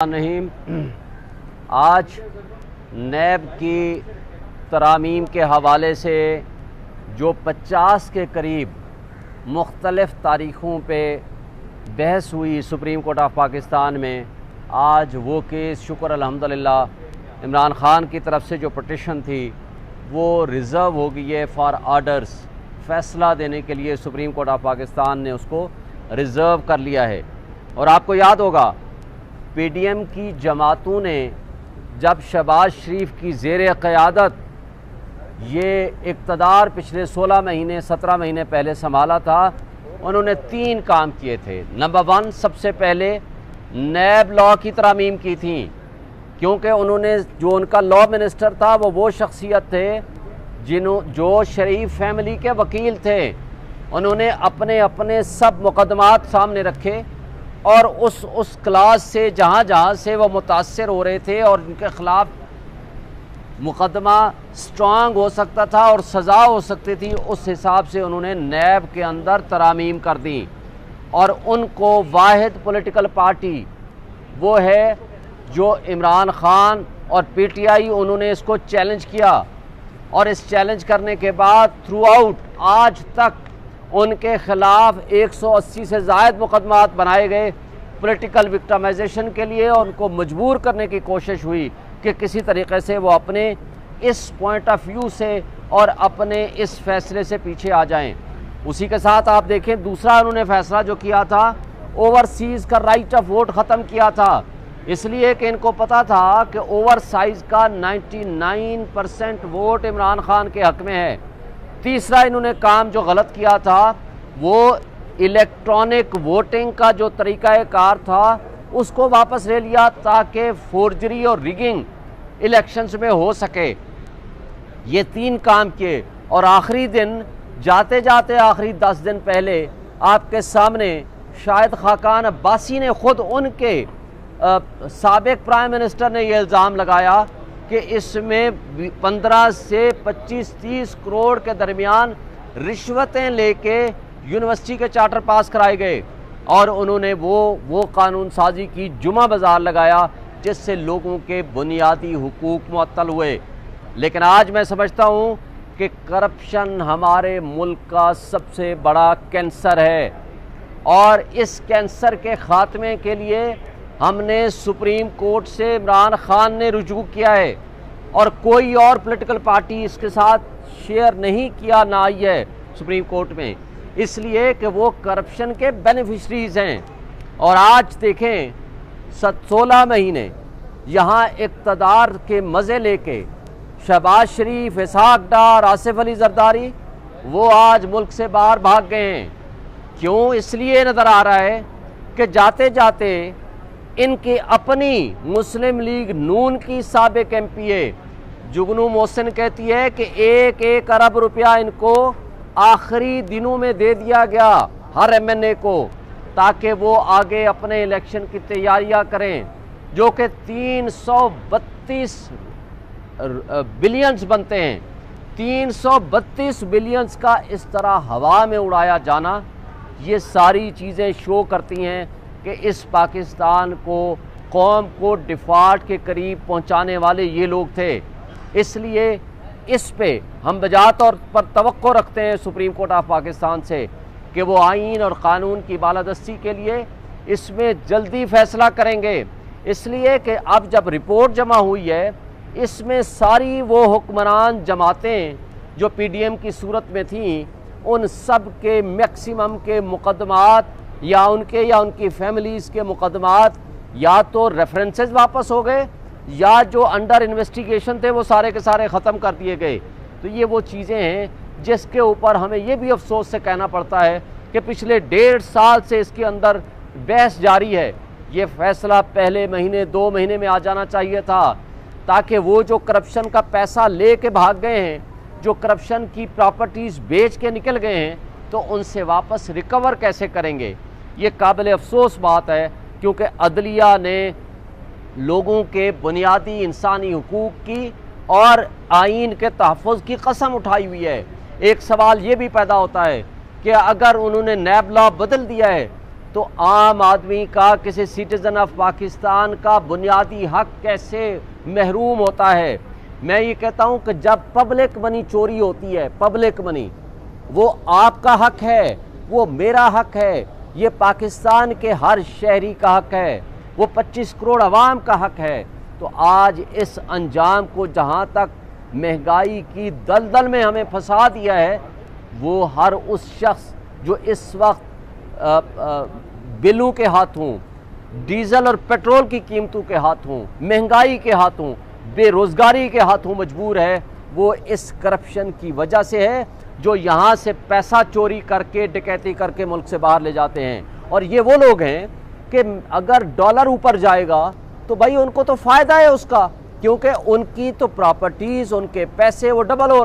नहीं, आज नैब की तरामीम के हवाले से जो 50 के करीब मुख्तलिफ़ तारीख़ों पे बहस हुई सुप्रीम कोर्ट ऑफ पाकिस्तान में, आज वो केस शुक्र अल्हम्दुलिल्लाह इमरान ख़ान की तरफ से जो पटिशन थी वो रिज़र्व हो गई है फॉर आर्डर्स। फ़ैसला देने के लिए सुप्रीम कोर्ट ऑफ पाकिस्तान ने उसको रिज़र्व कर लिया है। और आपको याद होगा पीडीएम की जमातों ने जब शहबाज शरीफ की ज़ेर क़यादत ये इक़्तिदार पिछले 16 महीने 17 महीने पहले संभाला था, उन्होंने 3 काम किए थे। नंबर 1, सबसे पहले नैब लॉ की तरामीम की थी, क्योंकि उन्होंने जो उनका लॉ मिनिस्टर था वो शख्सियत थे जो शरीफ फैमिली के वकील थे। उन्होंने अपने अपने सब मुकदमात सामने रखे और उस क्लास से जहाँ से वो मुतासर हो रहे थे और उनके ख़िलाफ़ मुकदमा स्ट्रांग हो सकता था और सज़ा हो सकती थी, उस हिसाब से उन्होंने नैब के अंदर तरामीम कर दी। और उनको वाहिद पॉलिटिकल पार्टी वो है जो इमरान ख़ान और पीटीआई, उन्होंने इसको चैलेंज किया और इस चैलेंज करने के बाद थ्रू आउट आज तक उनके ख़िलाफ़ 180 से ज़ायद मुकदमात बनाए गए पॉलिटिकल विक्टिमाइजेशन के लिए। और उनको मजबूर करने की कोशिश हुई कि किसी तरीके से वो अपने इस पॉइंट ऑफ व्यू से और अपने इस फैसले से पीछे आ जाएं। उसी के साथ आप देखें, दूसरा उन्होंने फ़ैसला जो किया था, ओवरसीज़ का राइट ऑफ वोट ख़त्म किया था, इसलिए कि इनको पता था कि ओवरसाइज़ का 99% वोट इमरान ख़ान के हक़ में है। तीसरा इन्होंने काम जो गलत किया था वो इलेक्ट्रॉनिक वोटिंग का जो तरीक़ाकार था उसको वापस ले लिया ताकि फोर्जरी और रिगिंग इलेक्शंस में हो सके। ये 3 काम किए और आखिरी दिन जाते जाते आखिरी 10 दिन पहले आपके सामने शायद खाकान अब्बासी ने ख़ुद उनके साबिक़ प्राइम मिनिस्टर ने यह इल्ज़ाम लगाया कि इसमें 15 से 25-30 करोड़ के दरमियान रिश्वतें लेके यूनिवर्सिटी के चार्टर पास कराए गए और उन्होंने वो कानून साजी की, जुमा बाज़ार लगाया, जिससे लोगों के बुनियादी हुकूक मुअत्तल हुए। लेकिन आज मैं समझता हूँ कि करप्शन हमारे मुल्क का सबसे बड़ा कैंसर है और इस कैंसर के ख़ात्मे के लिए हमने सुप्रीम कोर्ट से इमरान ख़ान ने रुजू किया है और कोई और पॉलिटिकल पार्टी इसके साथ शेयर नहीं किया ना आई है सुप्रीम कोर्ट में, इसलिए कि वो करप्शन के बेनिफिशरीज़ हैं। और आज देखें 16 महीने यहाँ इक़्तिदार के मज़े लेके शहबाज शरीफ, इसहाक डार, आसिफ अली जरदारी वो आज मुल्क से बाहर भाग गए हैं। क्यों? इसलिए नज़र आ रहा है कि जाते जाते इनकी अपनी मुस्लिम लीग नून की साबिक़ एमपीए जुगनू मोहसिन कहती है कि 1-1 अरब रुपया इनको आखिरी दिनों में दे दिया गया हर एमएनए को, ताकि वो आगे अपने इलेक्शन की तैयारियां करें, जो कि 332 बिलियंस बनते हैं। 332 बिलियंस का इस तरह हवा में उड़ाया जाना, ये सारी चीज़ें शो करती हैं कि इस पाकिस्तान को, कौम को डिफ़ॉल्ट के करीब पहुंचाने वाले ये लोग थे। इसलिए इस पे हम बजा तौर पर तवक्को रखते हैं सुप्रीम कोर्ट ऑफ पाकिस्तान से कि वो आईन और क़ानून की बालादस्ती के लिए इसमें जल्दी फ़ैसला करेंगे। इसलिए कि अब जब रिपोर्ट जमा हुई है, इसमें सारी वो हुक्मरान जमातें जो पीडीएम की सूरत में थीं, उन सब के मैक्सिमम के मुकदमात या उनकी फैमिलीज़ के मुकदमात या तो रेफरेंसेस वापस हो गए या जो अंडर इन्वेस्टिगेशन थे वो सारे के सारे ख़त्म कर दिए गए। तो ये वो चीज़ें हैं जिसके ऊपर हमें ये भी अफसोस से कहना पड़ता है कि पिछले 1.5 साल से इसके अंदर बहस जारी है। ये फ़ैसला पहले महीने 2 महीने में आ जाना चाहिए था, ताकि वो जो करप्शन का पैसा ले के भाग गए हैं, जो करप्शन की प्रॉपर्टीज़ बेच के निकल गए हैं, तो उनसे वापस रिकवर कैसे करेंगे। ये काबिल अफसोस बात है, क्योंकि अदलिया ने लोगों के बुनियादी इंसानी हुकूक की और आइन के तहफ़्फ़ुज़ की कसम उठाई हुई है। एक सवाल ये भी पैदा होता है कि अगर उन्होंने नैब लॉ बदल दिया है तो तो आम आदमी का, किसी सिटीज़न ऑफ पाकिस्तान का बुनियादी हक कैसे महरूम होता है। मैं ये कहता हूँ कि जब पब्लिक मनी चोरी होती है, पब्लिक मनी, वो आपका हक है, वो मेरा हक है, ये पाकिस्तान के हर शहरी का हक है, वो 25 करोड़ अवाम का हक है। तो आज इस अंजाम को, जहाँ तक महंगाई की दलदल में हमें फंसा दिया है, वो हर उस शख्स जो इस वक्त बिलों के हाथों, डीजल और पेट्रोल की कीमतों के हाथों, महंगाई के हाथों, बेरोज़गारी के हाथों मजबूर है, वो इस करप्शन की वजह से है, जो यहाँ से पैसा चोरी करके, डकैती करके मुल्क से बाहर ले जाते हैं। और ये वो लोग हैं कि अगर डॉलर ऊपर जाएगा तो भाई उनको तो फ़ायदा है उसका, क्योंकि उनकी तो प्रॉपर्टीज़, उनके पैसे वो डबल हो